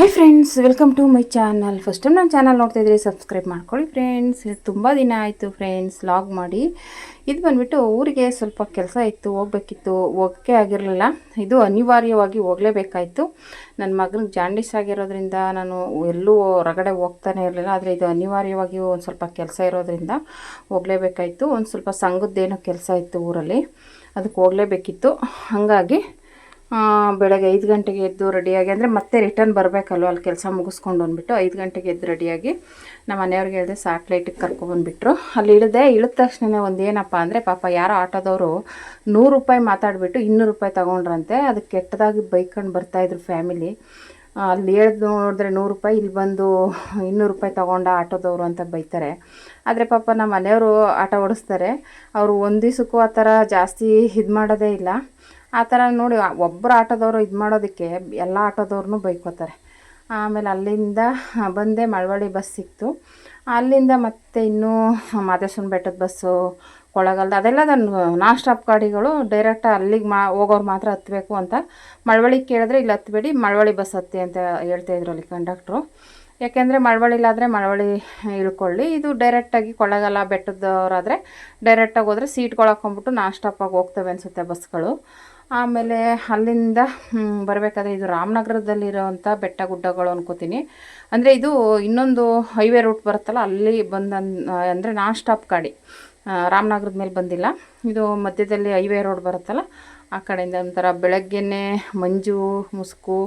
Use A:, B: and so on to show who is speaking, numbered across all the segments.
A: Hi friends, welcome to my channel. First time ನನ್ನ channel ನೋಡ್ತಾಯಿದ್ರಿ, subscribe ಮಾಡ್ಕೊಳ್ಳಿ friends. ತುಂಬ ದಿನ ಆಯಿತು ಫ್ರೆಂಡ್ಸ್ ಲಾಗ್ ಮಾಡಿ. ಇದು ಬಂದುಬಿಟ್ಟು ಊರಿಗೆ ಸ್ವಲ್ಪ ಕೆಲಸ ಇತ್ತು, ಹೋಗಬೇಕಿತ್ತು, ಹೋಗೋಕ್ಕೆ ಆಗಿರಲಿಲ್ಲ. ಇದು ಅನಿವಾರ್ಯವಾಗಿ ಹೋಗಲೇಬೇಕಾಯಿತು. ನನ್ನ ಮಗನಿಗೆ ಜಾಂಡೀಸ್ ಆಗಿರೋದ್ರಿಂದ ನಾನು ಎಲ್ಲೂ ಹೊರಗಡೆ ಹೋಗ್ತಾನೆ ಇರಲಿಲ್ಲ. ಆದರೆ ಇದು ಅನಿವಾರ್ಯವಾಗಿ ಒಂದು ಸ್ವಲ್ಪ ಕೆಲಸ ಇರೋದ್ರಿಂದ ಹೋಗಲೇಬೇಕಾಯಿತು. ಒಂದು ಸ್ವಲ್ಪ ಸಂಘದ್ದೇನೋ ಕೆಲಸ ಇತ್ತು ಊರಲ್ಲಿ, ಅದಕ್ಕೆ ಹೋಗಲೇಬೇಕಿತ್ತು. ಹಾಗಾಗಿ ಬೆಳಗ್ಗೆ 5 ಗಂಟೆಗೆ ಎದ್ದು ರೆಡಿಯಾಗಿ, ಅಂದರೆ ಮತ್ತೆ ರಿಟರ್ನ್ ಬರಬೇಕಲ್ವ, ಅಲ್ಲಿ ಕೆಲಸ ಮುಗಿಸ್ಕೊಂಡು ಬಂದುಬಿಟ್ಟು 5 ಗಂಟೆಗೆ ಎದ್ದು ರೆಡಿಯಾಗಿ ನಮ್ಮ ಮನೆಯವ್ರಿಗೆ ಹೇಳಿದೆ ಸ್ಯಾಟ್ಲೈಟಿಗೆ ಕರ್ಕೊಬಂದುಬಿಟ್ರು. ಅಲ್ಲಿ ಇಳಿದ ತಕ್ಷಣ ಒಂದು ಏನಪ್ಪ ಅಂದರೆ, ಪಾಪ ಯಾರೋ ಆಟೋದವರು 100 ರೂಪಾಯಿ ಮಾತಾಡಿಬಿಟ್ಟು 200 ರೂಪಾಯಿ ತೊಗೊಂಡ್ರಂತೆ. ಅದಕ್ಕೆ ಕೆಟ್ಟದಾಗಿ ಬೈಕೊಂಡು ಬರ್ತಾಯಿದ್ರು ಫ್ಯಾಮಿಲಿ. ಅಲ್ಲಿ ಹೇಳ್ದು ನೋಡಿದ್ರೆ 100 ರೂಪಾಯಿ, ಇಲ್ಲಿ ಬಂದು 200 ರೂಪಾಯಿ ತೊಗೊಂಡ ಆಟೋದವರು ಅಂತ ಬೈತಾರೆ. ಆದರೆ ಪಾಪ ನಮ್ಮ ಮನೆಯವರು ಆಟೋ ಓಡಿಸ್ತಾರೆ, ಅವರು ಒಂದು ದಿವಸಕ್ಕೂ ಆ ಥರ ಜಾಸ್ತಿ ಇದು ಮಾಡೋದೇ ಇಲ್ಲ. ಆ ಥರ ನೋಡಿ ಒಬ್ಬರು ಆಟೋದವರು ಇದು ಮಾಡೋದಕ್ಕೆ ಎಲ್ಲ ಆಟೋದವ್ರನ್ನೂ ಬೈಕೋತಾರೆ. ಆಮೇಲೆ ಅಲ್ಲಿಂದ ಬಂದೆ, ಮಳವಳ್ಳಿ ಬಸ್ ಸಿಕ್ತು. ಅಲ್ಲಿಂದ ಮತ್ತೆ ಇನ್ನೂ ಮಾದೇಶ್ವರನ ಬೆಟ್ಟದ ಬಸ್ಸು, ಕೊಳ್ಳೇಗಾಲದ ಅದೆಲ್ಲ ನಾನ್ ಸ್ಟಾಪ್ ಗಾಡಿಗಳು ಡೈರೆಕ್ಟ್ ಅಲ್ಲಿಗೆ ಹೋಗೋರು ಮಾತ್ರ ಹತ್ತಬೇಕು ಅಂತ. ಮಳವಳ್ಳಿಗೆ ಕೇಳಿದ್ರೆ ಇಲ್ಲಿ ಹತ್ತಬೇಡಿ, ಮಳವಳ್ಳಿ ಬಸ್ ಹತ್ತಿ ಅಂತ ಹೇಳ್ತಾಯಿದ್ರು ಅಲ್ಲಿ ಕಂಡಕ್ಟ್ರು. ಯಾಕೆಂದರೆ ಮಳವಳ್ಳಿಲಾದರೆ ಮಳವಳ್ಳಿ ಇಳ್ಕೊಳ್ಳಿ, ಇದು ಡೈರೆಕ್ಟಾಗಿ ಕೊಳ್ಳೇಗಾಲ ಬೆಟ್ಟದವರಾದರೆ ಡೈರೆಕ್ಟಾಗಿ ಹೋದರೆ ಸೀಟ್ಗಳು ಹಾಕ್ಕೊಂಬಿಟ್ಟು ನಾನ್ ಸ್ಟಾಪಾಗಿ ಹೋಗ್ತವೆ ಅನಿಸುತ್ತೆ ಬಸ್ಗಳು. ಆಮೇಲೆ ಅಲ್ಲಿಂದ ಬರಬೇಕಾದ್ರೆ ಇದು ರಾಮನಗರದಲ್ಲಿರೋವಂಥ ಬೆಟ್ಟ ಗುಡ್ಡಗಳು ಅನ್ಕೋತೀನಿ. ಅಂದರೆ ಇದು ಇನ್ನೊಂದು ಹೈವೇ ರೂಟ್ ಬರುತ್ತಲ್ಲ, ಅಲ್ಲಿ ಅಂದರೆ ನಾನ್ ಸ್ಟಾಪ್ ಗಾಡಿ. ರಾಮನಗರದ ಮೇಲೆ ಬಂದಿಲ್ಲ, ಇದು ಮಧ್ಯದಲ್ಲಿ ಹೈವೇ ರೋಡ್ ಬರುತ್ತಲ್ಲ ಆ ಕಡೆಯಿಂದ. ಒಂಥರ ಬೆಳಗ್ಗೆನೇ ಮಂಜು ಮುಸುಕು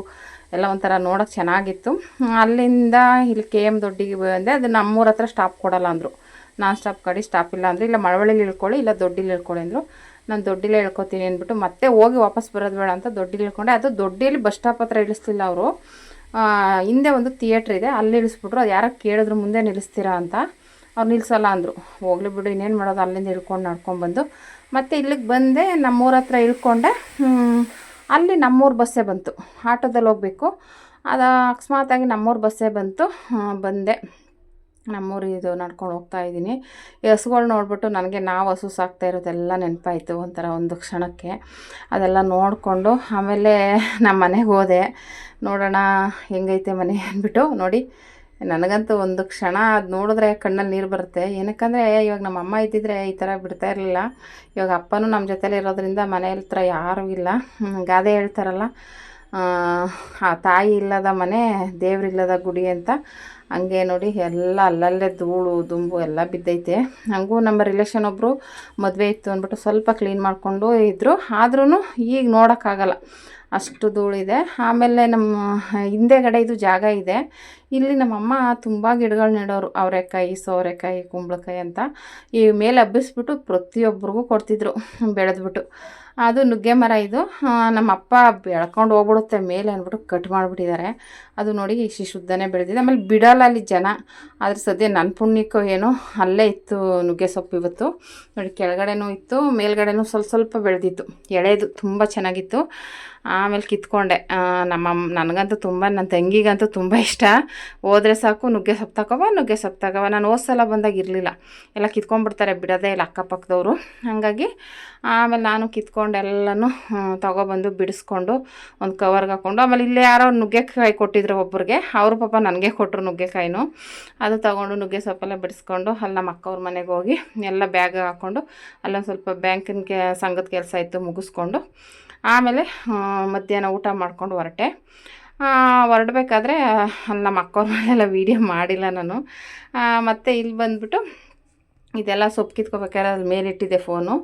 A: ಎಲ್ಲ ಒಂಥರ ನೋಡೋಕ್ಕೆ ಚೆನ್ನಾಗಿತ್ತು. ಅಲ್ಲಿಂದ ಇಲ್ಲಿ KM ದೊಡ್ಡಿಗೆ ಬಂದೆ. ಅದು ನಮ್ಮೂರ ಹತ್ರ ಸ್ಟಾಪ್ ಕೊಡಲ್ಲ ಅಂದರು, ನಾನ್ ಸ್ಟಾಪ್ ಗಾಡಿ ಸ್ಟಾಪ್ ಇಲ್ಲ ಅಂದರೆ, ಇಲ್ಲ ಮಳವಳ್ಳಿಲಿ ಇಳ್ಕೊಳ್ಳಿ, ಇಲ್ಲ ದೊಡ್ಡಿಲಿ ಇಳ್ಕೊಳ್ಳಿ ಅಂದರು. ನಾನು ದೊಡ್ಡಿಲೇ ಇಳ್ಕೊತೀನಿ ಅಂದ್ಬಿಟ್ಟು ಮತ್ತೆ ಹೋಗಿ ವಾಪಸ್ ಬರೋದು ಬೇಡ ಅಂತ ದೊಡ್ಡಿಲಿ ಇಳ್ಕೊಂಡೆ. ಅದು ದೊಡ್ಡಿಲಿ ಬಸ್ ಸ್ಟಾಪ್ ಹತ್ರ ಇಳಿಸ್ಲಿಲ್ಲ ಅವರು, ಹಿಂದೆ ಒಂದು ಥಿಯೇಟ್ರ್ ಇದೆ ಅಲ್ಲಿ ಇಳಿಸ್ಬಿಟ್ರು. ಅದು ಯಾರೋ ಕೇಳಿದ್ರು ಮುಂದೆ ನಿಲ್ಲಿಸ್ತೀರಾ ಅಂತ, ಅವ್ರು ನಿಲ್ಲಿಸಲ್ಲ ಅಂದರು. ಹೋಗ್ಲಿ ಬಿಡು, ಇನ್ನೇನು ಮಾಡೋದು, ಅಲ್ಲಿಂದ ಇಳ್ಕೊಂಡು ನಡ್ಕೊಂಡ್ಬಂದು ಮತ್ತು ಇಲ್ಲಿಗೆ ಬಂದೆ. ನಮ್ಮೂರ ಹತ್ರ ಇಳ್ಕೊಂಡೆ. ಅಲ್ಲಿ ನಮ್ಮೂರು ಬಸ್ಸೇ ಬಂತು, ಆಟೋದಲ್ಲಿ ಹೋಗಬೇಕು. ಅದು ಅಕಸ್ಮಾತಾಗಿ ನಮ್ಮೂರು ಬಸ್ಸೇ ಬಂತು. ಬಂದೆ, ನಮ್ಮೂರು ಇದು ನಡ್ಕೊಂಡು ಹೋಗ್ತಾಯಿದ್ದೀನಿ. ಈ ಹಸುಗಳು ನೋಡಿಬಿಟ್ಟು ನನಗೆ ನಾವು ಹಸು ಸಾಕ್ತಾ ಇರೋದೆಲ್ಲ ನೆನಪಾಯಿತು ಒಂಥರ ಒಂದು ಕ್ಷಣಕ್ಕೆ. ಅದೆಲ್ಲ ನೋಡಿಕೊಂಡು ಆಮೇಲೆ ನಮ್ಮ ಮನೆಗೆ ಹೋದೆ. ನೋಡೋಣ ಹೆಂಗೈತೆ ಮನೆ ಅಂದ್ಬಿಟ್ಟು. ನೋಡಿ, ನನಗಂತೂ ಒಂದು ಕ್ಷಣ ಅದು ನೋಡಿದ್ರೆ ಕಣ್ಣಲ್ಲಿ ನೀರು ಬರುತ್ತೆ. ಏನಕ್ಕಂದರೆ ಇವಾಗ ನಮ್ಮ ಅಮ್ಮ ಇದ್ದಿದ್ರೆ ಈ ಥರ ಬಿಡ್ತಾ ಇರಲಿಲ್ಲ. ಇವಾಗ ಅಪ್ಪನೂ ನಮ್ಮ ಜೊತೆಲಿ ಇರೋದ್ರಿಂದ ಮನೆ ಹತ್ರ ಯಾರೂ ಇಲ್ಲ. ಗಾದೆ ಹೇಳ್ತಾರಲ್ಲ, ಆ ತಾಯಿ ಇಲ್ಲದ ಮನೆ ದೇವರಿಲ್ಲದ ಗುಡಿ ಅಂತ. ಹಂಗೆ ನೋಡಿ ಎಲ್ಲ ಅಲ್ಲಲ್ಲೇ ಧೂಳು ದುಂಬು ಎಲ್ಲ ಬಿದ್ದೈತೆ. ಹಂಗೂ ನಮ್ಮ ರಿಲೇಷನ್ ಒಬ್ಬರು ಮದುವೆ ಇತ್ತು ಅಂದ್ಬಿಟ್ಟು ಸ್ವಲ್ಪ ಕ್ಲೀನ್ ಮಾಡಿಕೊಂಡು ಇದ್ದರು. ಆದ್ರೂ ಈಗ ನೋಡೋಕ್ಕಾಗಲ್ಲ, ಅಷ್ಟು ಧೂಳಿದೆ. ಆಮೇಲೆ ನಮ್ಮ ಹಿಂದೆಗಡೆ ಇದು ಜಾಗ ಇದೆ, ಇಲ್ಲಿ ನಮ್ಮಮ್ಮ ತುಂಬ ಗಿಡಗಳು ನೆಡೋರು. ಅವರೆಕಾಯಿ, ಸೋರೆಕಾಯಿ, ಕುಂಬಳಕಾಯಿ ಅಂತ ಈ ಮೇಲೆ ಹಬ್ಬಿಸ್ಬಿಟ್ಟು ಪ್ರತಿಯೊಬ್ಬರಿಗೂ ಕೊಡ್ತಿದ್ರು ಬೆಳೆದ್ಬಿಟ್ಟು. ಅದು ನುಗ್ಗೆ ಮರ. ಇದು ನಮ್ಮ ಅಪ್ಪ ಬೆಳ್ಕೊಂಡು ಹೋಗ್ಬಿಡುತ್ತೆ ಮೇಲೆ ಅಂದ್ಬಿಟ್ಟು ಕಟ್ ಮಾಡಿಬಿಟ್ಟಿದ್ದಾರೆ. ಅದು ನೋಡಿ ಇಷ್ಟು ಶುದ್ಧನೇ ಬೆಳೆದಿದೆ. ಆಮೇಲೆ ಬಿಡಲ್ಲ ಅಲ್ಲಿ ಜನ. ಆದರೆ ಸದ್ಯ ನನ್ನ ಪುಣ್ಯಕ್ಕೋ ಏನೋ ಅಲ್ಲೇ ಇತ್ತು ನುಗ್ಗೆ ಸೊಪ್ಪು. ಇವತ್ತು ನೋಡಿ ಕೆಳಗಡೆನೂ ಇತ್ತು, ಮೇಲ್ಗಡೆನೂ ಸ್ವಲ್ಪ ಸ್ವಲ್ಪ ಬೆಳೆದಿತ್ತು, ಎಳೆದು ತುಂಬ ಚೆನ್ನಾಗಿತ್ತು. ಆಮೇಲೆ ಕಿತ್ಕೊಂಡೆ. ನನಗಂತೂ ತುಂಬ, ನನ್ನ ತಂಗಿಗಂತೂ ತುಂಬ ಇಷ್ಟ. ಹೋದರೆ ಸಾಕು ನುಗ್ಗೆ ಸೊಪ್ಪು ತಗೊವ. ನಾನು ಹೋದ ಸಲ ಬಂದಾಗ ಇರಲಿಲ್ಲ, ಎಲ್ಲ ಕಿತ್ಕೊಂಡ್ಬಿಡ್ತಾರೆ, ಬಿಡೋದೇ ಇಲ್ಲ ಅಕ್ಕಪಕ್ಕದವರು. ಹಾಗಾಗಿ ಆಮೇಲೆ ನಾನು ಕಿತ್ಕೊಂಡು ಎಲ್ಲನೂ ತೊಗೊಬಂದು ಬಿಡಿಸ್ಕೊಂಡು ಒಂದು ಕವರ್ಗೆ ಹಾಕ್ಕೊಂಡು, ಆಮೇಲೆ ಇಲ್ಲೇ ಯಾರೋ ನುಗ್ಗೆಕಾಯಿ ಕೊಟ್ಟಿದ್ರು ಒಬ್ಬರಿಗೆ, ಅವರು ಪಾಪ ನನಗೆ ಕೊಟ್ಟರು ನುಗ್ಗೆಕಾಯಿನೂ. ಅದು ತೊಗೊಂಡು ನುಗ್ಗೆ ಸೊಪ್ಪೆಲ್ಲ ಬಿಡಿಸ್ಕೊಂಡು ಅಲ್ಲಿ ನಮ್ಮ ಅಕ್ಕವ್ರ ಮನೆಗೆ ಹೋಗಿ ಎಲ್ಲ ಬ್ಯಾಗ್ ಹಾಕ್ಕೊಂಡು ಅಲ್ಲೊಂದು ಸ್ವಲ್ಪ ಬ್ಯಾಂಕಿನ ಸಂಘದ ಕೆಲಸ ಇತ್ತು ಮುಗಿಸ್ಕೊಂಡು ಆಮೇಲೆ ಮಧ್ಯಾಹ್ನ ಊಟ ಮಾಡ್ಕೊಂಡು ಹೊರಡಬೇಕಾದ್ರೆ ಅಲ್ಲಿ ನಮ್ಮ ಅಕ್ಕವ್ರ ಮನೆಯೆಲ್ಲ ವೀಡಿಯೋ ಮಾಡಿಲ್ಲ ನಾನು. ಮತ್ತು ಇಲ್ಲಿ ಬಂದುಬಿಟ್ಟು ಇದೆಲ್ಲ ಸೊಪ್ಪು ಕಿತ್ಕೋಬೇಕಾದ್ರೆ ಅಲ್ಲಿ ಮೇಲಿಟ್ಟಿದೆ ಫೋನು.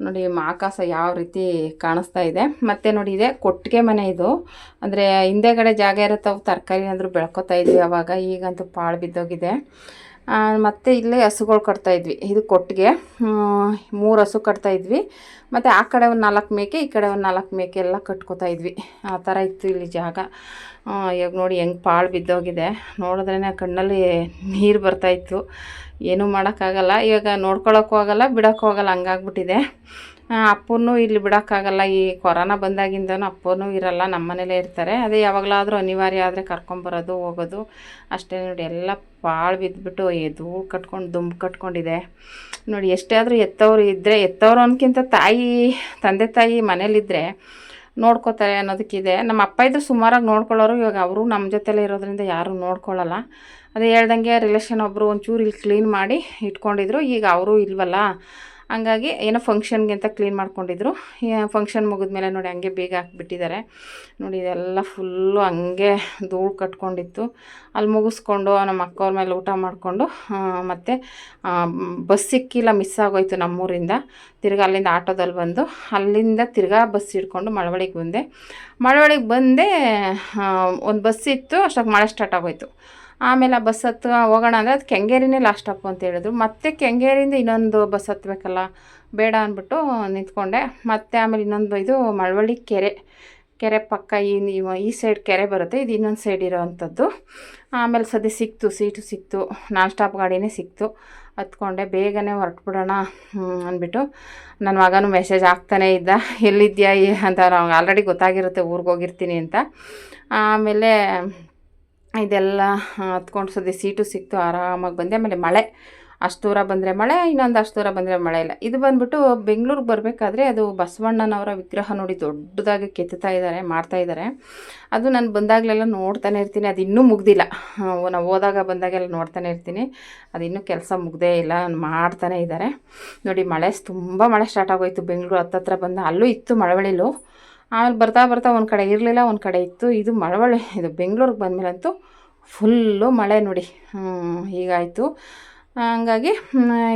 A: ನೋಡಿ ಆಕಾಶ ಯಾವ ರೀತಿ ಕಾಣಿಸ್ತಾ ಇದೆ. ಮತ್ತು ನೋಡಿ ಇದೆ ಕೊಟ್ಟಿಗೆ ಮನೆ ಇದು. ಅಂದರೆ ಹಿಂದೆಗಡೆ ಜಾಗ ಇರುತ್ತೆ, ಅವು ತರಕಾರಿ ಅಂದರೂ ಬೆಳ್ಕೊತಾ ಇದ್ವಿ ಅವಾಗ. ಈಗಂತೂ ಪಾಳು ಬಿದ್ದೋಗಿದೆ. ಮತ್ತು ಇಲ್ಲೇ ಹಸುಗಳು ಕಟ್ತಾಯಿದ್ವಿ. ಇದು ಕೊಟ್ಟಿಗೆ 3 ಹಸು ಕಟ್ತಾಯಿದ್ವಿ. ಮತ್ತು ಆ ಕಡೆ ಒಂದು 4 ಮೇಕೆ, ಈ ಕಡೆ ಒಂದು 4 ಮೇಕೆ ಎಲ್ಲ ಕಟ್ಕೋತಾ ಇದ್ವಿ. ಆ ಥರ ಇತ್ತು ಇಲ್ಲಿ ಜಾಗ. ಇವಾಗ ನೋಡಿ ಹೆಂಗೆ ಪಾಳು ಬಿದ್ದೋಗಿದೆ. ನೋಡಿದ್ರೇ ಕಣ್ಣಲ್ಲಿ ನೀರು ಬರ್ತಾಯಿತ್ತು. ಏನೂ ಮಾಡೋಕ್ಕಾಗಲ್ಲ. ಇವಾಗ ನೋಡ್ಕೊಳಕ್ಕೂ ಆಗಲ್ಲ, ಬಿಡೋಕ್ಕೂ ಆಗಲ್ಲ, ಹಂಗಾಗ್ಬಿಟ್ಟಿದೆ. ಅಪ್ಪನೂ ಇಲ್ಲಿ ಬಿಡೋಕ್ಕಾಗಲ್ಲ. ಈ ಕೊರೋನಾ ಬಂದಾಗಿಂದನೂ ಅಪ್ಪನೂ ಇರಲ್ಲ, ನಮ್ಮ ಮನೇಲೇ ಇರ್ತಾರೆ. ಅದೇ ಯಾವಾಗಲಾದರೂ ಅನಿವಾರ್ಯ ಆದರೆ ಕರ್ಕೊಂಬರೋದು ಹೋಗೋದು ಅಷ್ಟೇ. ನೋಡಿ ಎಲ್ಲ ಪಾಳು ಬಿದ್ದುಬಿಟ್ಟು ಧೂಳು ಕಟ್ಕೊಂಡು ದುಂಬು ಕಟ್ಕೊಂಡಿದೆ. ನೋಡಿ ಎಷ್ಟೇ ಆದರೂ ಎತ್ತವರು ಇದ್ದರೆ, ಎತ್ತವರು ಅನ್ನೋಕ್ಕಿಂತ ತಂದೆ ತಾಯಿ ಮನೇಲಿದ್ದರೆ ನೋಡ್ಕೋತಾರೆ ಅನ್ನೋದಕ್ಕಿದೆ. ನಮ್ಮ ಅಪ್ಪ ಇದ್ರು ಸುಮಾರಾಗಿ ನೋಡ್ಕೊಳ್ಳೋರು. ಇವಾಗ ಅವರು ನಮ್ಮ ಜೊತೆಲೇ ಇರೋದ್ರಿಂದ ಯಾರೂ ನೋಡ್ಕೊಳ್ಳಲ್ಲ. ಅದೇ ಹೇಳ್ದಂಗೆ ರಿಲೇಷನ್ ಒಬ್ಬರು ಒಂಚೂರು ಇಲ್ಲಿ ಕ್ಲೀನ್ ಮಾಡಿ ಇಟ್ಕೊಂಡಿದ್ರು. ಈಗ ಅವರು ಇಲ್ವಲ್ಲ, ಹಂಗಾಗಿ ಏನೋ ಫಂಕ್ಷನ್ಗೆ ಅಂತ ಕ್ಲೀನ್ ಮಾಡ್ಕೊಂಡಿದ್ರು. ಫಂಕ್ಷನ್ ಮುಗಿದ್ಮೇಲೆ ನೋಡಿ ಹಂಗೆ ಬೇಗ ಹಾಕ್ಬಿಟ್ಟಿದ್ದಾರೆ. ನೋಡಿ ಇದೆಲ್ಲ ಫುಲ್ಲು ಹಂಗೆ ಧೂಳು ಕಟ್ಕೊಂಡಿತ್ತು. ಅಲ್ಲಿ ಮುಗಿಸ್ಕೊಂಡು ನಮ್ಮ ಅಕ್ಕವ್ರ ಮೇಲೆ ಊಟ ಮಾಡಿಕೊಂಡು ಮತ್ತು ಬಸ್ ಸಿಕ್ಕಿಲ್ಲ, ಮಿಸ್ ಆಗೋಯ್ತು ನಮ್ಮೂರಿಂದ. ತಿರ್ಗಿ ಅಲ್ಲಿಂದ ಆಟೋದಲ್ಲಿ ಬಂದು ಅಲ್ಲಿಂದ ತಿರ್ಗಾ ಬಸ್ ಹಿಡ್ಕೊಂಡು ಮಳವಳ್ಳಿಗೆ ಬಂದೆ. ಮಳವಳ್ಳಿಗೆ ಬಂದೆ, ಒಂದು ಬಸ್ ಇತ್ತು, ಅಷ್ಟೊಂದು ಮಳೆ ಸ್ಟಾರ್ಟ್ ಆಗೋಯ್ತು. ಆಮೇಲೆ ಆ ಬಸ್ ಹತ್ತು ಹೋಗೋಣ ಅಂದರೆ ಅದು ಕೆಂಗೇರಿನೇ ಲಾಸ್ಟ್ ಸ್ಟಾಪ್ ಅಂತ ಹೇಳಿದ್ರು. ಮತ್ತು ಕೆಂಗೇರಿಯಿಂದ ಇನ್ನೊಂದು ಬಸ್ ಹತ್ತಬೇಕಲ್ಲ, ಬೇಡ ಅಂದ್ಬಿಟ್ಟು ನಿಂತ್ಕೊಂಡೆ. ಮತ್ತು ಆಮೇಲೆ ಇನ್ನೊಂದು ಇದು ಮಳವಳ್ಳಿ ಕೆರೆ ಪಕ್ಕ ಈ ಸೈಡ್ ಕೆರೆ ಬರುತ್ತೆ, ಇದು ಇನ್ನೊಂದು ಸೈಡ್ ಇರೋವಂಥದ್ದು. ಆಮೇಲೆ ಸದ್ಯ ಸೀಟು ಸಿಕ್ತು, ನಾನ್ ಸ್ಟಾಪ್ ಗಾಡಿನೇ ಸಿಕ್ತು. ಹತ್ಕೊಂಡೆ, ಬೇಗನೆ ಹೊರಟ್ಬಿಡೋಣ ಅಂದ್ಬಿಟ್ಟು. ನನ್ನ ಮಗನೂ ಮೆಸೇಜ್ ಹಾಕ್ತಾನೇ ಇದ್ದ, ಎಲ್ಲಿದ್ಯಾ ಅಂತ. ನಾವು ಆಲ್ರೆಡಿ ಗೊತ್ತಾಗಿರುತ್ತೆ ಊರಿಗೆ ಹೋಗಿರ್ತೀನಿ ಅಂತ. ಆಮೇಲೆ ಇದೆಲ್ಲ ಹತ್ಕೊಂಡು ಸದ್ಯ ಸೀಟು ಸಿಕ್ತು, ಆರಾಮಾಗಿ ಬಂದೆ. ಆಮೇಲೆ ಮಳೆ ಅಷ್ಟು ದೂರ ಬಂದರೆ ಮಳೆ, ಇನ್ನೊಂದು ಅಷ್ಟು ದೂರ ಬಂದರೆ ಮಳೆ ಇಲ್ಲ. ಇದು ಬಂದುಬಿಟ್ಟು ಬೆಂಗಳೂರಿಗೆ ಬರಬೇಕಾದ್ರೆ ಅದು ಬಸವಣ್ಣನವರ ವಿಗ್ರಹ ನೋಡಿ ದೊಡ್ಡದಾಗಿ ಕೆತ್ತುತ್ತಾ ಇದ್ದಾರೆ, ಮಾಡ್ತಾಯಿದ್ದಾರೆ. ಅದು ನಾನು ಬಂದಾಗಲೆಲ್ಲ ನೋಡ್ತಾನೆ ಇರ್ತೀನಿ. ಅದು ಇನ್ನೂ ಮುಗ್ದಿಲ್ಲ. ನಾವು ಹೋದಾಗ ಬಂದಾಗೆಲ್ಲ ನೋಡ್ತಾನೆ ಇರ್ತೀನಿ. ಅದು ಇನ್ನೂ ಕೆಲಸ ಮುಗ್ದೇ ಇಲ್ಲ, ಮಾಡ್ತಾನೆ ಇದ್ದಾರೆ. ನೋಡಿ ತುಂಬ ಮಳೆ ಸ್ಟಾರ್ಟ್ ಆಗೋಯ್ತು. ಬೆಂಗಳೂರು ಹತ್ತತ್ರ ಬಂದ, ಅಲ್ಲೂ ಇತ್ತು ಮಳವಳ್ಳಿಲೂ. ಆಮೇಲೆ ಬರ್ತಾ ಒಂದು ಕಡೆ ಇರಲಿಲ್ಲ, ಒಂದು ಕಡೆ ಇತ್ತು. ಇದು ಮಳವಳ್ಳಿ, ಇದು ಬೆಂಗಳೂರಿಗೆ ಬಂದಮೇಲಂತೂ ಫುಲ್ಲು ಮಳೆ ನೋಡಿ ಹೀಗಾಯಿತು. ಹಂಗಾಗಿ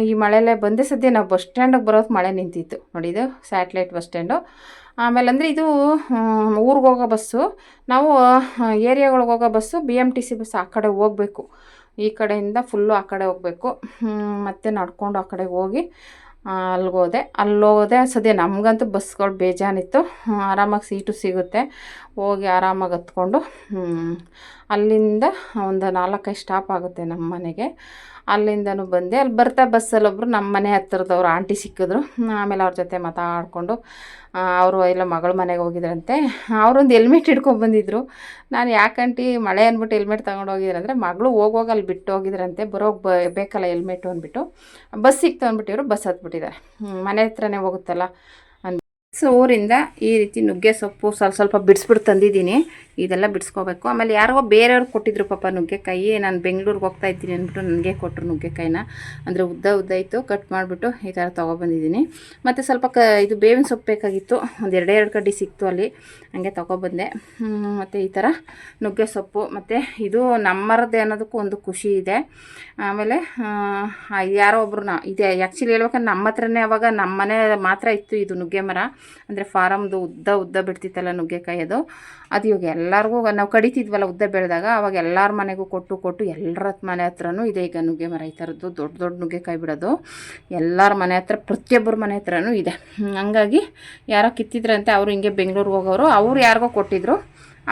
A: ಈ ಮಳೆಯಲ್ಲೇ ಬಂದೆ. ಸದ್ಯ ನಾವು ಬಸ್ ಸ್ಟ್ಯಾಂಡಿಗೆ ಬರೋದು ಮಳೆ ನಿಂತಿತ್ತು ನೋಡಿ. ಇದು ಸ್ಯಾಟ್ಲೈಟ್ ಬಸ್ ಸ್ಟ್ಯಾಂಡು. ಆಮೇಲೆ ಅಂದರೆ ಇದು ಊರಿಗೆ ಹೋಗೋ ಬಸ್ಸು. ನಾವು ಏರಿಯಾಗಳಿಗೆ ಹೋಗೋ ಬಸ್ಸು BMTC ಬಸ್. ಆ ಕಡೆ ಹೋಗಬೇಕು, ಈ ಕಡೆಯಿಂದ ಫುಲ್ಲು ಆ ಕಡೆ ಹೋಗಬೇಕು. ಮತ್ತು ನಡ್ಕೊಂಡು ಆ ಕಡೆಗೆ ಹೋಗಿ ಅಲ್ಲೋದೆ. ಸದ್ಯ ನಮಗಂತೂ ಬಸ್ಗಳು ಬೇಜಾನಿತ್ತು. ಆರಾಮಾಗಿ ಸೀಟು ಸಿಗುತ್ತೆ, ಹೋಗಿ ಆರಾಮಾಗಿ ಹತ್ಕೊಂಡು ಅಲ್ಲಿಂದ ಒಂದು 4-5 ಸ್ಟಾಪ್ ಆಗುತ್ತೆ ನಮ್ಮ ಮನೆಗೆ. ಅಲ್ಲಿಂದನೂ ಬಂದೆ. ಅಲ್ಲಿ ಬರ್ತಾ ಬಸ್ಸಲ್ಲೊಬ್ಬರು ನಮ್ಮ ಮನೆ ಹತ್ತಿರದವ್ರು ಆಂಟಿ ಸಿಕ್ಕಿದ್ರು. ಆಮೇಲೆ ಅವ್ರ ಜೊತೆ ಮಾತಾಡಿಕೊಂಡು ಅವರು ಎಲ್ಲ ಮಗಳ ಮನೆಗೆ ಹೋಗಿದ್ರಂತೆ. ಅವರೊಂದು ಹೆಲ್ಮೆಟ್ ಹಿಡ್ಕೊಂಡ್ಬಂದಿದ್ರು. ನಾನು ಯಾಕಂಟಿ ಮಳೆ ಅಂದ್ಬಿಟ್ಟು ಹೆಲ್ಮೆಟ್ ತೊಗೊಂಡು ಹೋಗಿದ್ರಂದರೆ, ಮಗಳು ಹೋಗುವಾಗ ಅಲ್ಲಿ ಬಿಟ್ಟು ಹೋಗಿದ್ರಂತೆ, ಬರೋಗಿ ಬೇಕಲ್ಲ ಹೆಲ್ಮೆಟು ಅಂದ್ಬಿಟ್ಟು. ಬಸ್ ಸಿಕ್ತು ಅಂದ್ಬಿಟ್ಟಿವರು, ಬಸ್ ಹತ್ಬಿಟ್ಟಿದ್ದಾರೆ. ಮನೆ ಹತ್ರನೇ ಹೋಗುತ್ತಲ್ಲ. ಸೊ ಊರಿಂದ ಈ ರೀತಿ ನುಗ್ಗೆ ಸೊಪ್ಪು ಸ್ವಲ್ಪ ಬಿಡಿಸ್ಬಿಟ್ಟು ತಂದಿದ್ದೀನಿ. ಇದೆಲ್ಲ ಬಿಡಿಸ್ಕೋಬೇಕು. ಆಮೇಲೆ ಯಾರೋ ಬೇರೆಯವ್ರು ಕೊಟ್ಟಿದ್ರು ಪಾಪ ನುಗ್ಗೆಕಾಯಿ. ನಾನು ಬೆಂಗಳೂರಿಗೆ ಹೋಗ್ತಾ ಇದ್ದೀನಿ ಅಂದ್ಬಿಟ್ಟು ನನಗೆ ಕೊಟ್ಟರು ನುಗ್ಗೆಕಾಯಿನ. ಅಂದರೆ ಉದ್ದ ಇತ್ತು, ಕಟ್ ಮಾಡಿಬಿಟ್ಟು ಈ ಥರ ತೊಗೊಬಂದಿದ್ದೀನಿ. ಮತ್ತು ಸ್ವಲ್ಪ ಇದು ಬೇವಿನ ಸೊಪ್ಪು ಬೇಕಾಗಿತ್ತು, ಒಂದು 2 ಕಡ್ಡಿ ಸಿಕ್ತು ಅಲ್ಲಿ, ಹಂಗೆ ತೊಗೊಬಂದೆ. ಮತ್ತು ಈ ಥರ ನುಗ್ಗೆ ಸೊಪ್ಪು, ಮತ್ತು ಇದು ನಮ್ಮರದ್ದೇ ಅನ್ನೋದಕ್ಕೂ ಒಂದು ಖುಷಿ ಇದೆ. ಆಮೇಲೆ ಯಾರೋ ಒಬ್ರು ಇದೆ ಆ್ಯಕ್ಚುಲಿ ಹೇಳ್ಬೇಕಂದ್ರೆ ನಮ್ಮ ಹತ್ರನೇ ಅವಾಗ ನಮ್ಮ ಮನೆ ಮಾತ್ರ ಇತ್ತು ಇದು ನುಗ್ಗೆ ಮರ. ಅಂದರೆ ಫಾರಮ್ದು ಉದ್ದ ಬಿಡ್ತಿತ್ತಲ್ಲ ನುಗ್ಗೆಕಾಯಿ, ಅದು ಇವಾಗ ಎಲ್ಲರಿಗೂ ನಾವು ಕಡಿತಿದ್ವಲ್ಲ ಉದ್ದ ಬೆಳೆದಾಗ, ಅವಾಗ ಎಲ್ಲರ ಮನೆಗೂ ಕೊಟ್ಟು ಎಲ್ಲರ ಮನೆ ಹತ್ರನೂ ಇದೆ ಈಗ ನುಗ್ಗೆ ಮರ. ಈ ಥರದ್ದು ದೊಡ್ಡ ನುಗ್ಗೆಕಾಯಿ ಬಿಡೋದು ಎಲ್ಲರ ಮನೆ ಹತ್ರ, ಪ್ರತಿಯೊಬ್ಬರ ಮನೆ ಹತ್ರನೂ ಇದೆ. ಹಂಗಾಗಿ ಯಾರೋ ಕಿತ್ತಿದ್ರಂತೆ, ಅವರು ಹಿಂಗೆ ಬೆಂಗಳೂರಿಗೆ ಹೋಗೋರು, ಅವ್ರು ಯಾರಿಗೋ ಕೊಟ್ಟಿದ್ರು.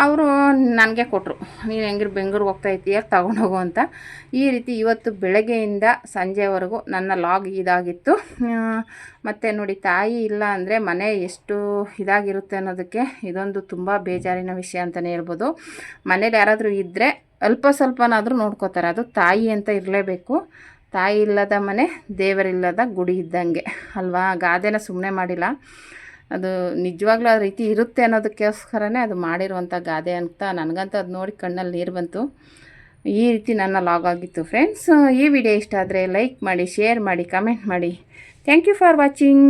A: ಅವರು ನನಗೆ ಕೊಟ್ಟರು, ನೀನು ಹೆಂಗಿರು ಬೆಂಗಳೂರಿಗೆ ಹೋಗ್ತಾ ಇದ್ದೀಯ ತಗೊಂಡೋಗು ಅಂತ. ಈ ರೀತಿ ಇವತ್ತು ಬೆಳಗ್ಗೆಯಿಂದ ಸಂಜೆವರೆಗೂ ನನ್ನ ಲಾಗ್ ಇದಾಗಿತ್ತು. ಮತ್ತು ನೋಡಿ, ತಾಯಿ ಇಲ್ಲ ಅಂದರೆ ಮನೆ ಎಷ್ಟು ಇದಾಗಿರುತ್ತೆ ಅನ್ನೋದಕ್ಕೆ ಇದೊಂದು ತುಂಬ ಬೇಜಾರಿನ ವಿಷಯ ಅಂತಲೇ ಹೇಳ್ಬೋದು. ಮನೇಲಿ ಯಾರಾದರೂ ಇದ್ದರೆ ಅಲ್ಪ ಸ್ವಲ್ಪನಾದರೂ ನೋಡ್ಕೋತಾರೆ, ಅದು ತಾಯಿ ಅಂತ ಇರಲೇಬೇಕು. ತಾಯಿ ಇಲ್ಲದ ಮನೆ ದೇವರಿಲ್ಲದ ಗುಡಿ ಇದ್ದಂಗೆ ಅಲ್ವಾ. ಗಾದೆನ ಸುಮ್ಮನೆ ಮಾಡಿಲ್ಲ, ಅದು ನಿಜವಾಗ್ಲೂ ಆ ರೀತಿ ಇರುತ್ತೆ ಅನ್ನೋದಕ್ಕೋಸ್ಕರನೇ ಅದು ಮಾಡಿರುವಂಥ ಗಾದೆ ಅಂತ. ನನಗಂತೂ ಅದು ನೋಡಿ ಕಣ್ಣಲ್ಲಿ ನೀರು ಬಂತು. ಈ ರೀತಿ ನನ್ನ ಲಾಗ್ ಆಗಿತ್ತು ಫ್ರೆಂಡ್ಸ್. ಈ ವಿಡಿಯೋ ಇಷ್ಟ ಆದರೆ ಲೈಕ್ ಮಾಡಿ, ಶೇರ್ ಮಾಡಿ, ಕಮೆಂಟ್ ಮಾಡಿ. Thank you for watching.